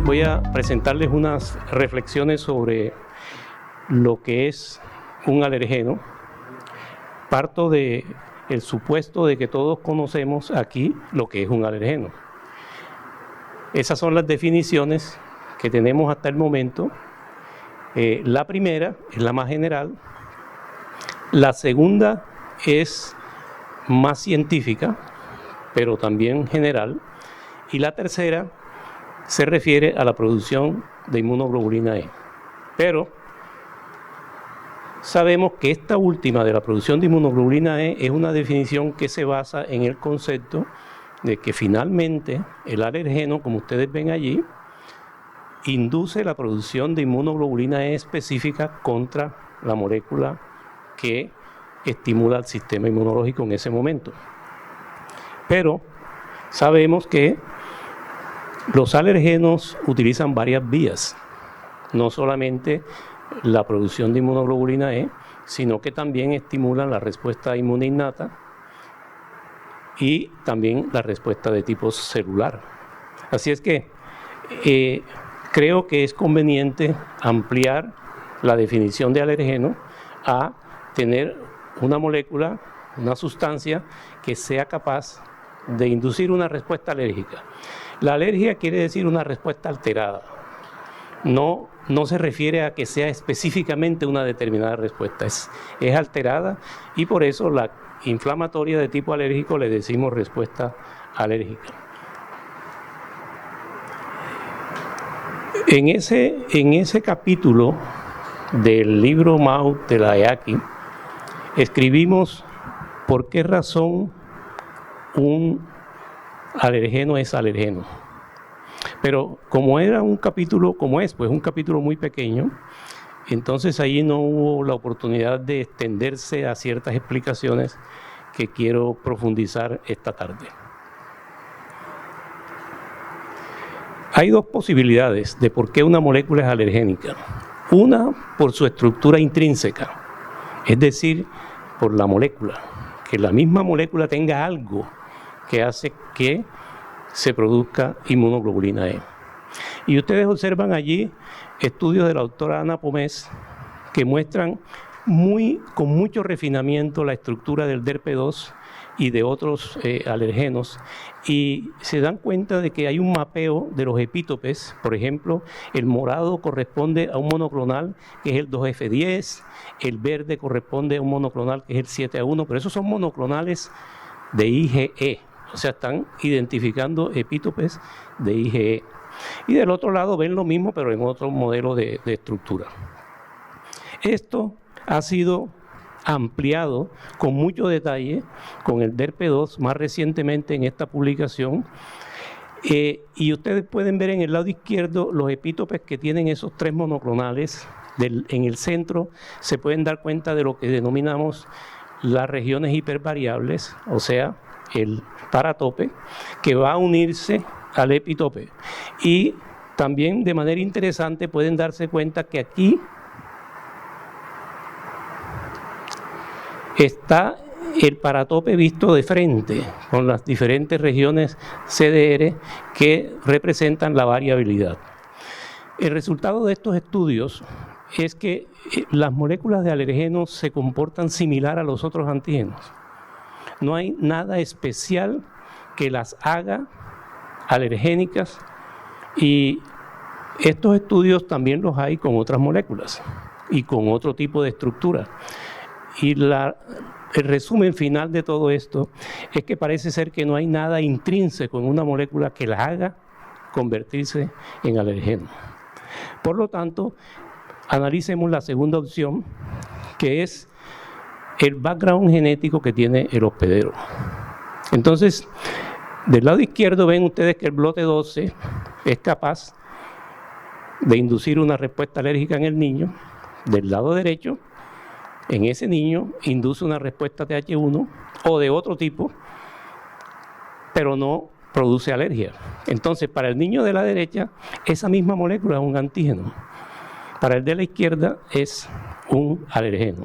voy a presentarles unas reflexiones sobre lo que es un alergeno. Parto del supuesto de que todos conocemos aquí lo que es un alergeno. Esas son las definiciones que tenemos hasta el momento. La primera es la más general, la segunda es más científica, pero también general, y la tercera se refiere a la producción de inmunoglobulina E. Pero sabemos que esta última de la producción de inmunoglobulina E es una definición que se basa en el concepto de que finalmente el alergeno, como ustedes ven allí, induce la producción de inmunoglobulina E específica contra la molécula que estimula el sistema inmunológico en ese momento. Pero sabemos que los alergenos utilizan varias vías, no solamente la producción de inmunoglobulina E, sino que también estimulan la respuesta inmune innata y también la respuesta de tipo celular. Así es que creo que es conveniente ampliar la definición de alergeno a tener una molécula, una sustancia que sea capaz de inducir una respuesta alérgica. La alergia quiere decir una respuesta alterada. No se refiere a que sea específicamente una determinada respuesta, es alterada, y por eso la inflamatoria de tipo alérgico le decimos respuesta alérgica. En ese capítulo del libro MAUT de la EAACI escribimos por qué razón un alergeno es alergeno. Pero como era un capítulo, un capítulo muy pequeño, entonces ahí no hubo la oportunidad de extenderse a ciertas explicaciones que quiero profundizar esta tarde. Hay dos posibilidades de por qué una molécula es alergénica. Una, por su estructura intrínseca, es decir, por la molécula, que la misma molécula tenga algo que hace que se produzca inmunoglobulina E. Y ustedes observan allí estudios de la doctora Ana Pomés que muestran con mucho refinamiento la estructura del DERP2 y de otros alergenos, y se dan cuenta de que hay un mapeo de los epítopes. Por ejemplo, el morado corresponde a un monoclonal que es el 2F10, el verde corresponde a un monoclonal que es el 7A1, pero esos son monoclonales de IgE, o sea, están identificando epítopes de IgE. Y del otro lado ven lo mismo, pero en otro modelo de estructura. Esto ha sido ampliado con mucho detalle con el DERP2 más recientemente en esta publicación, y ustedes pueden ver en el lado izquierdo los epítopes que tienen esos tres monoclonales. En el centro se pueden dar cuenta de lo que denominamos las regiones hipervariables, o sea, el paratope, que va a unirse al epitope. Y también de manera interesante pueden darse cuenta que aquí está el paratope visto de frente, con las diferentes regiones CDR que representan la variabilidad. El resultado de estos estudios es que las moléculas de alergenos se comportan similar a los otros antígenos. No hay nada especial que las haga alergénicas, y estos estudios también los hay con otras moléculas y con otro tipo de estructura. Y el resumen final de todo esto es que parece ser que no hay nada intrínseco en una molécula que la haga convertirse en alergeno. Por lo tanto, analicemos la segunda opción, que es el background genético que tiene el hospedero. Entonces, del lado izquierdo ven ustedes que el blote 12 es capaz de inducir una respuesta alérgica en el niño. Del lado derecho, en ese niño induce una respuesta TH1 o de otro tipo, pero no produce alergia. Entonces, para el niño de la derecha, esa misma molécula es un antígeno. Para el de la izquierda es un alergeno.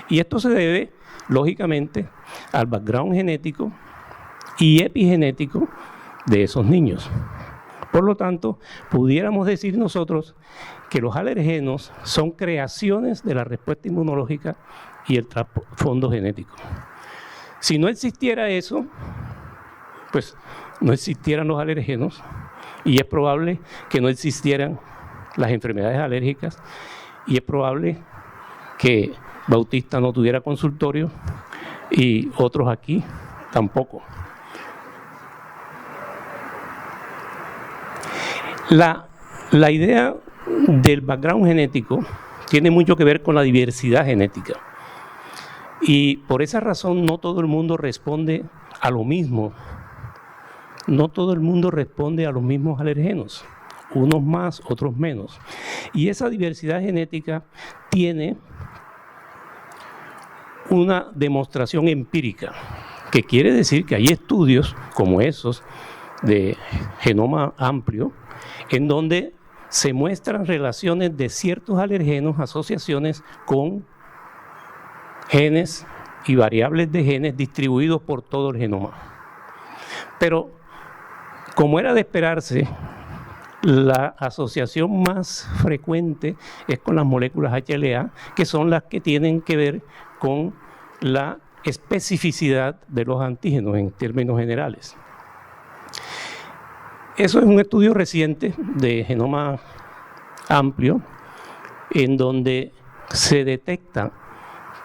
Y esto se debe, lógicamente, al background genético y epigenético de esos niños. Por lo tanto, pudiéramos decir nosotros que los alergenos son creaciones de la respuesta inmunológica y el trasfondo genético. Si no existiera eso, pues no existieran los alergenos y es probable que no existieran las enfermedades alérgicas y es probable que Bautista no tuviera consultorio y otros aquí tampoco. La idea del background genético tiene mucho que ver con la diversidad genética y por esa razón no todo el mundo responde a lo mismo. No todo el mundo responde a los mismos alergenos, unos más, otros menos. Y esa diversidad genética tiene una demostración empírica, que quiere decir que hay estudios como esos de genoma amplio, en donde se muestran relaciones de ciertos alergenos, asociaciones con genes y variables de genes distribuidos por todo el genoma. Pero, como era de esperarse, la asociación más frecuente es con las moléculas HLA, que son las que tienen que ver con la especificidad de los antígenos en términos generales. Eso es un estudio reciente de genoma amplio, en donde se detecta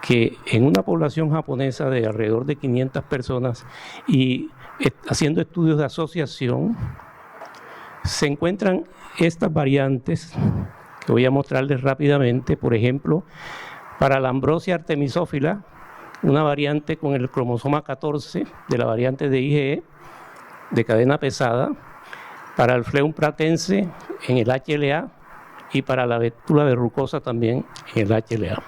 que en una población japonesa de alrededor de 500 personas y haciendo estudios de asociación, se encuentran estas variantes que voy a mostrarles rápidamente. Por ejemplo, para la Ambrosia artemisófila, una variante con el cromosoma 14 de la variante de IgE de cadena pesada, para el Phleum pratense en el HLA y para la bétula verrucosa también en el HLA.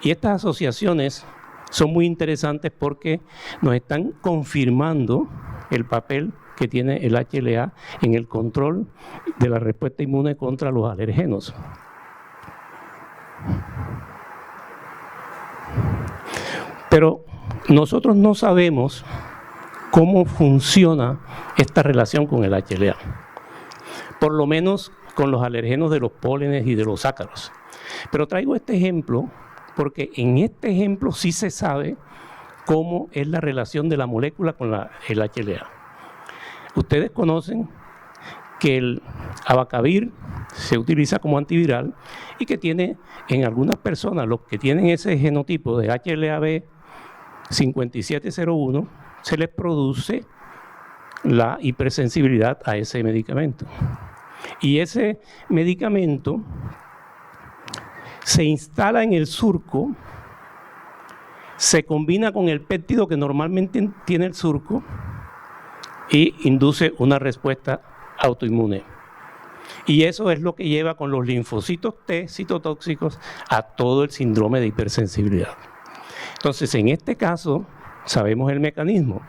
Y estas asociaciones son muy interesantes porque nos están confirmando el papel que tiene el HLA en el control de la respuesta inmune contra los alergenos. Pero nosotros no sabemos cómo funciona esta relación con el HLA, por lo menos con los alergenos de los pólenes y de los ácaros. Pero traigo este ejemplo porque en este ejemplo sí se sabe cómo es la relación de la molécula con el HLA. Ustedes conocen que el abacavir se utiliza como antiviral y que tiene en algunas personas, los que tienen ese genotipo de HLA-B 5701, se les produce la hipersensibilidad a ese medicamento. Y ese medicamento se instala en el surco, se combina con el péptido que normalmente tiene el surco y induce una respuesta autoinmune. Y eso es lo que lleva con los linfocitos T citotóxicos a todo el síndrome de hipersensibilidad. Entonces, en este caso, sabemos el mecanismo,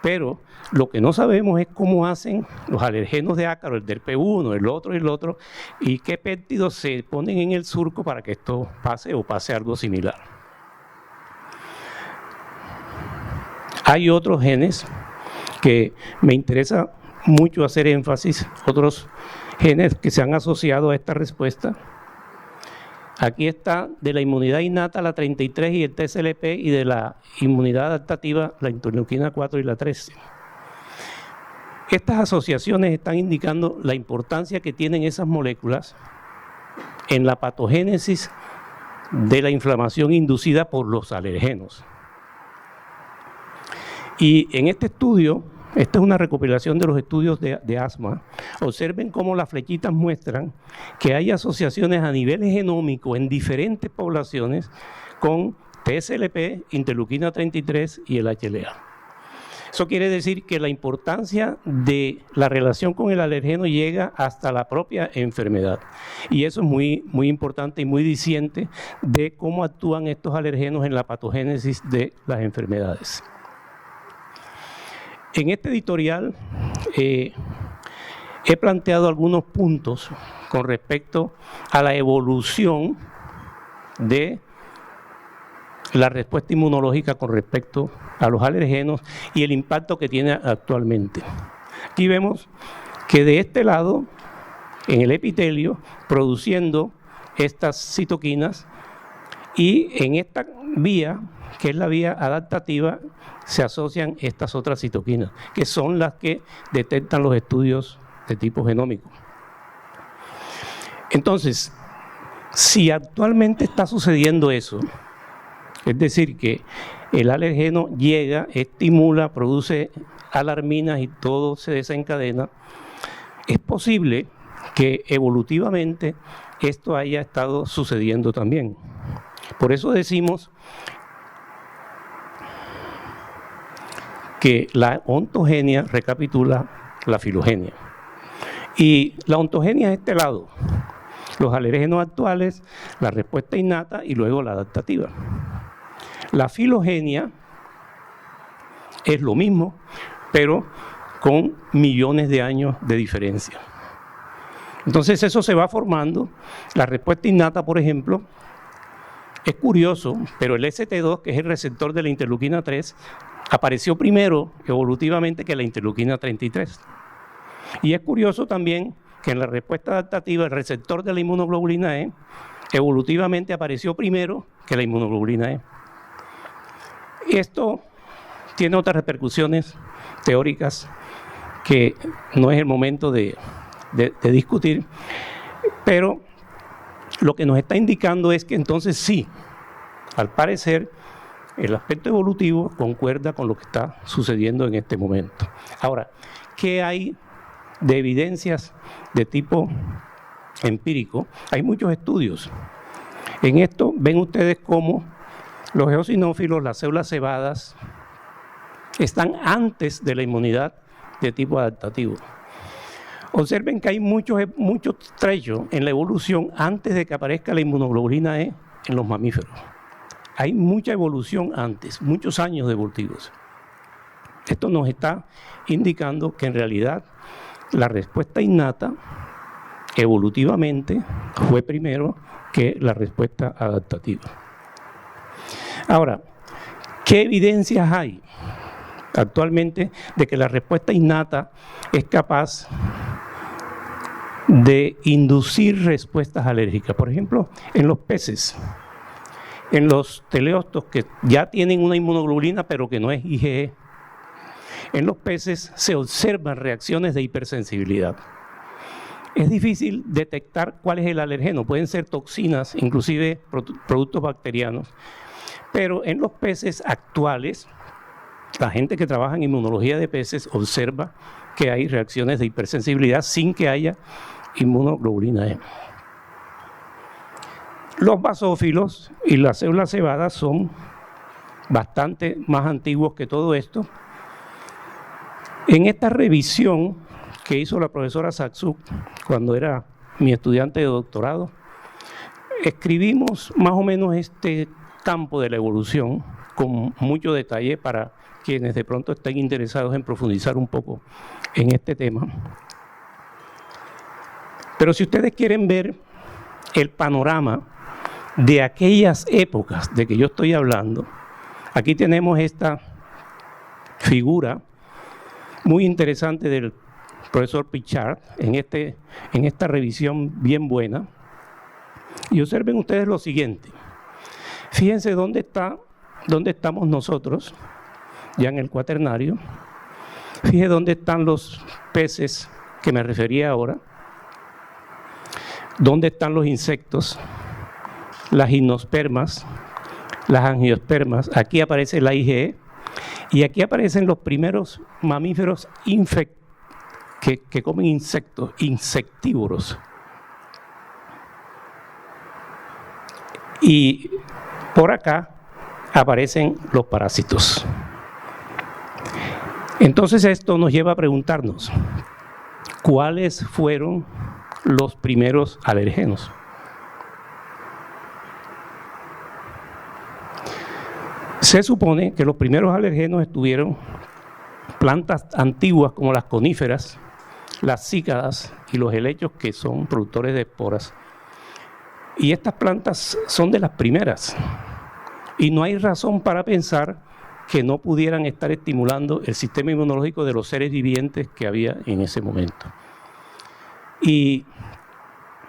pero lo que no sabemos es cómo hacen los alergenos de ácaro, el del P1, el otro, y qué péptidos se ponen en el surco para que esto pase o pase algo similar. Hay otros genes que me interesa mucho hacer énfasis, otros genes que se han asociado a esta respuesta. Aquí está de la inmunidad innata la 33 y el TSLP, y de la inmunidad adaptativa la interleuquina 4 y la 13. Estas asociaciones están indicando la importancia que tienen esas moléculas en la patogénesis de la inflamación inducida por los alergenos. Y en este estudio, esta es una recopilación de los estudios de asma, observen cómo las flechitas muestran que hay asociaciones a nivel genómico en diferentes poblaciones con TSLP, interleuquina 33 y el HLA. Eso quiere decir que la importancia de la relación con el alergeno llega hasta la propia enfermedad. Y eso es muy, muy importante y muy diciente de cómo actúan estos alergenos en la patogénesis de las enfermedades. En este editorial he planteado algunos puntos con respecto a la evolución de la respuesta inmunológica con respecto a los alergenos y el impacto que tiene actualmente. Aquí vemos que de este lado, en el epitelio, produciendo estas citoquinas, y en esta vía, que es la vía adaptativa, se asocian estas otras citoquinas, que son las que detectan los estudios de tipo genómico. Entonces, si actualmente está sucediendo eso, es decir, que el alergeno llega, estimula, produce alarminas y todo se desencadena, es posible que evolutivamente esto haya estado sucediendo también. Por eso decimos que la ontogenia recapitula la filogenia. Y la ontogenia es este lado, los alergenos actuales, la respuesta innata y luego la adaptativa. La filogenia es lo mismo, pero con millones de años de diferencia. Entonces eso se va formando. La respuesta innata, por ejemplo, es curioso, pero el ST2, que es el receptor de la interleuquina 3, apareció primero evolutivamente que la interleuquina 33. Y es curioso también que en la respuesta adaptativa el receptor de la inmunoglobulina E evolutivamente apareció primero que la inmunoglobulina E. Esto tiene otras repercusiones teóricas que no es el momento de discutir, pero lo que nos está indicando es que entonces sí, al parecer, el aspecto evolutivo concuerda con lo que está sucediendo en este momento. Ahora, ¿qué hay de evidencias de tipo empírico? Hay muchos estudios. En esto ven ustedes cómo los eosinófilos, las células cebadas, están antes de la inmunidad de tipo adaptativo. Observen que hay muchos trechos en la evolución antes de que aparezca la inmunoglobulina E en los mamíferos. Hay mucha evolución antes, muchos años evolutivos. Esto nos está indicando que en realidad la respuesta innata evolutivamente fue primero que la respuesta adaptativa. Ahora, ¿qué evidencias hay actualmente de que la respuesta innata es capaz de inducir respuestas alérgicas? Por ejemplo, en los peces, en los teleostos que ya tienen una inmunoglobulina pero que no es IgE, en los peces se observan reacciones de hipersensibilidad. Es difícil detectar cuál es el alergeno, pueden ser toxinas, inclusive productos bacterianos, pero en los peces actuales, la gente que trabaja en inmunología de peces observa que hay reacciones de hipersensibilidad sin que haya inmunoglobulina E. Los basófilos y las células cebadas son bastante más antiguos que todo esto. En esta revisión que hizo la profesora Saksuk cuando era mi estudiante de doctorado, escribimos más o menos este campo de la evolución con mucho detalle para quienes de pronto estén interesados en profundizar un poco en este tema. Pero si ustedes quieren ver el panorama de aquellas épocas de que yo estoy hablando, aquí tenemos esta figura muy interesante del profesor Pichard en esta revisión bien buena. Y observen ustedes lo siguiente. Fíjense dónde estamos nosotros, ya en el cuaternario. Fíjense dónde están los peces que me refería ahora. Dónde están los insectos, las gimnospermas, las angiospermas. Aquí aparece la IgE y aquí aparecen los primeros mamíferos que comen insectos, insectívoros. Y por acá aparecen los parásitos. Entonces esto nos lleva a preguntarnos, ¿cuáles fueron los primeros alergenos? Se supone que los primeros alergenos estuvieron plantas antiguas como las coníferas, las cícadas y los helechos, que son productores de esporas. Y estas plantas son de las primeras. Y no hay razón para pensar que no pudieran estar estimulando el sistema inmunológico de los seres vivientes que había en ese momento. Y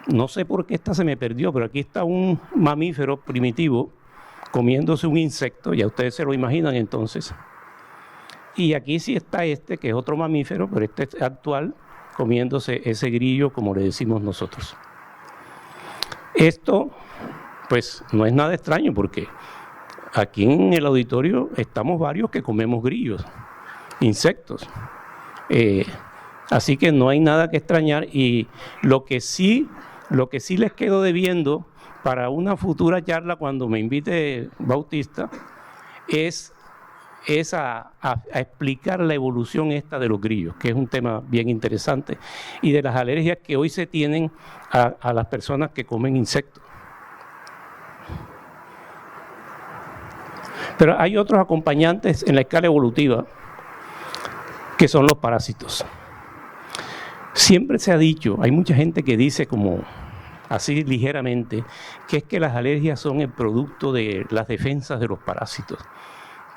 no sé por qué esta se me perdió, pero aquí está un mamífero primitivo comiéndose un insecto, ya ustedes se lo imaginan entonces. Y aquí sí está este, que es otro mamífero, pero este es actual, comiéndose ese grillo, como le decimos nosotros. Esto, pues, no es nada extraño, porque aquí en el auditorio estamos varios que comemos grillos, insectos. Así que no hay nada que extrañar, y lo que sí les quedo debiendo para una futura charla cuando me invite Bautista es a explicar la evolución esta de los grillos, que es un tema bien interesante, y de las alergias que hoy se tienen a las personas que comen insectos. Pero hay otros acompañantes en la escala evolutiva que son los parásitos. Siempre se ha dicho, hay mucha gente que dice como así ligeramente, que es que las alergias son el producto de las defensas de los parásitos,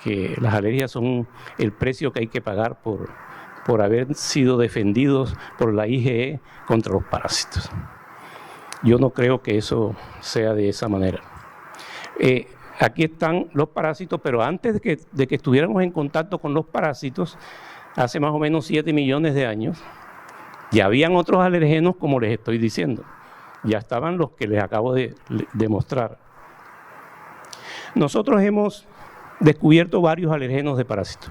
que las alergias son el precio que hay que pagar por haber sido defendidos por la IgE contra los parásitos. Yo no creo que eso sea de esa manera. Aquí están los parásitos, pero antes de que estuviéramos en contacto con los parásitos, hace más o menos 7 millones de años, ya habían otros alergenos, como les estoy diciendo. Ya estaban los que les acabo de mostrar. Nosotros hemos descubierto varios alergenos de parásitos.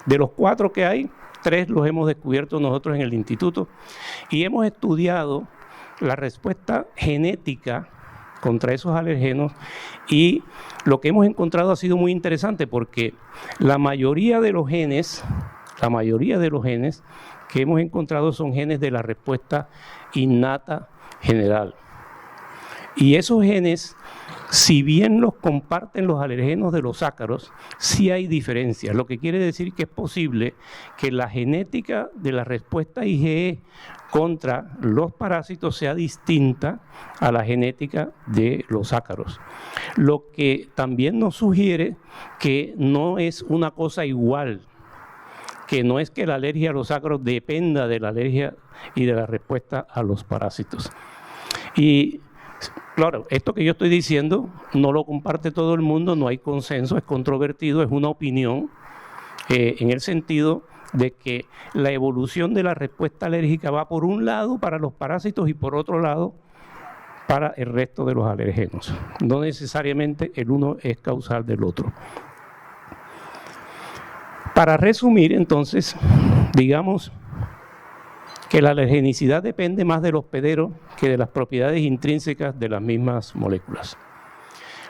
De los 4 que hay, 3 los hemos descubierto nosotros en el instituto, y hemos estudiado la respuesta genética contra esos alergenos, y lo que hemos encontrado ha sido muy interesante, porque la mayoría de los genes que hemos encontrado son genes de la respuesta innata general. Y esos genes, si bien los comparten los alergenos de los ácaros, sí hay diferencias, lo que quiere decir que es posible que la genética de la respuesta IgE contra los parásitos sea distinta a la genética de los ácaros. Lo que también nos sugiere que no es una cosa igual, que no es que la alergia a los ácaros dependa de la alergia y de la respuesta a los parásitos. Y claro, esto que yo estoy diciendo no lo comparte todo el mundo, no hay consenso, es controvertido, es una opinión, en el sentido de que la evolución de la respuesta alérgica va por un lado para los parásitos y por otro lado para el resto de los alergenos. No necesariamente el uno es causal del otro. Para resumir, entonces, digamos que la alergenicidad depende más del hospedero que de las propiedades intrínsecas de las mismas moléculas.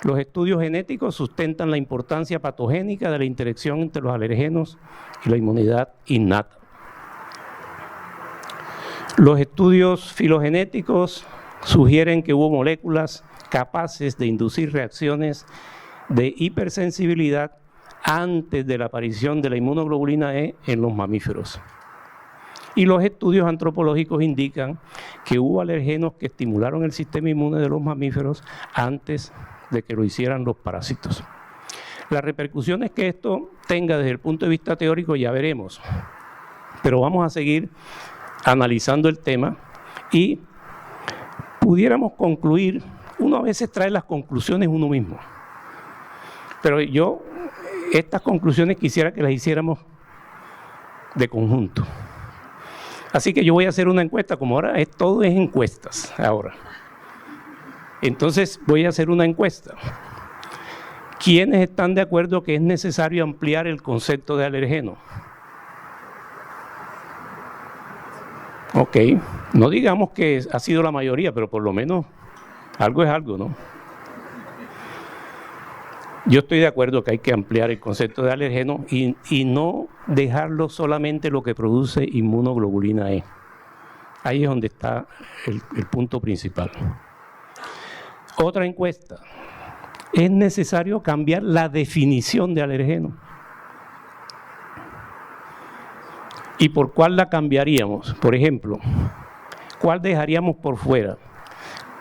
Los estudios genéticos sustentan la importancia patogénica de la interacción entre los alergenos y la inmunidad innata. Los estudios filogenéticos sugieren que hubo moléculas capaces de inducir reacciones de hipersensibilidad antes de la aparición de la inmunoglobulina E en los mamíferos. Y los estudios antropológicos indican que hubo alergenos que estimularon el sistema inmune de los mamíferos antes de que lo hicieran los parásitos. Las repercusiones que esto tenga desde el punto de vista teórico ya veremos, pero vamos a seguir analizando el tema y pudiéramos concluir, uno a veces trae las conclusiones uno mismo, pero yo estas conclusiones quisiera que las hiciéramos de conjunto. Así que yo voy a hacer una encuesta, como ahora todo es encuestas ahora. Entonces voy a hacer una encuesta. ¿Quiénes están de acuerdo que es necesario ampliar el concepto de alergeno? Ok, no digamos que ha sido la mayoría, pero por lo menos algo es algo, ¿no? Yo estoy de acuerdo que hay que ampliar el concepto de alergeno y no dejarlo solamente lo que produce inmunoglobulina E. Ahí es donde está el punto principal. Otra encuesta. ¿Es necesario cambiar la definición de alergeno? ¿Y por cuál la cambiaríamos? Por ejemplo, ¿cuál dejaríamos por fuera?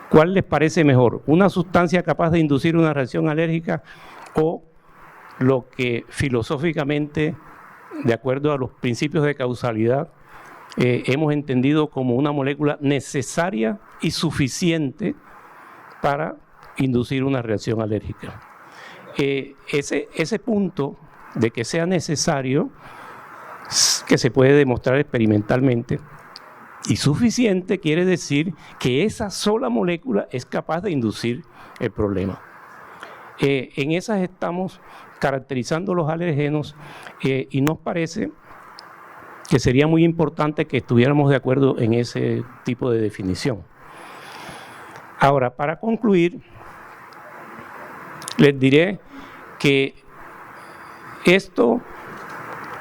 ¿Cuál les parece mejor? ¿Una sustancia capaz de inducir una reacción alérgica o lo que filosóficamente, de acuerdo a los principios de causalidad, hemos entendido como una molécula necesaria y suficiente para inducir una reacción alérgica. Ese punto de que sea necesario, que se puede demostrar experimentalmente, y suficiente quiere decir que esa sola molécula es capaz de inducir el problema. En esas estamos caracterizando los alergenos y nos parece que sería muy importante que estuviéramos de acuerdo en ese tipo de definición. Ahora, para concluir, les diré que esto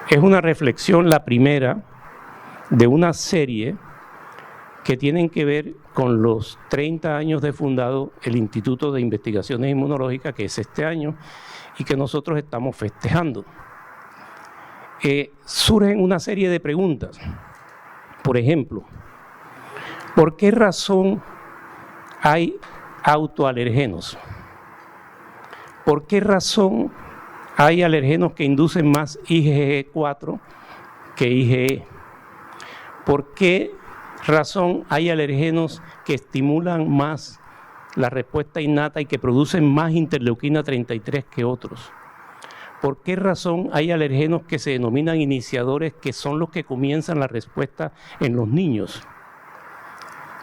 es una reflexión, la primera, de una serie que tienen que ver con los 30 años de fundado el Instituto de Investigaciones Inmunológicas, que es este año, y que nosotros estamos festejando. Surgen una serie de preguntas. Por ejemplo, ¿por qué razón hay autoalergenos? ¿Por qué razón hay alergenos que inducen más IgG4 que IgE? ¿Por qué razón hay alergenos que estimulan más la respuesta innata y que producen más interleuquina 33 que otros? ¿Por qué razón hay alergenos que se denominan iniciadores, que son los que comienzan la respuesta en los niños?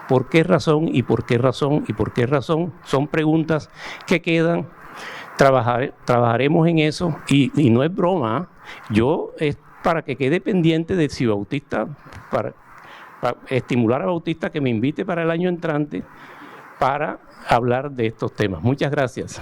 ¿Por qué razón y por qué razón y por qué razón? Son preguntas que quedan. Trabajaremos en eso y no es broma. Yo es para que quede pendiente de si Bautista, para estimular a Bautista que me invite para el año entrante para hablar de estos temas. Muchas gracias.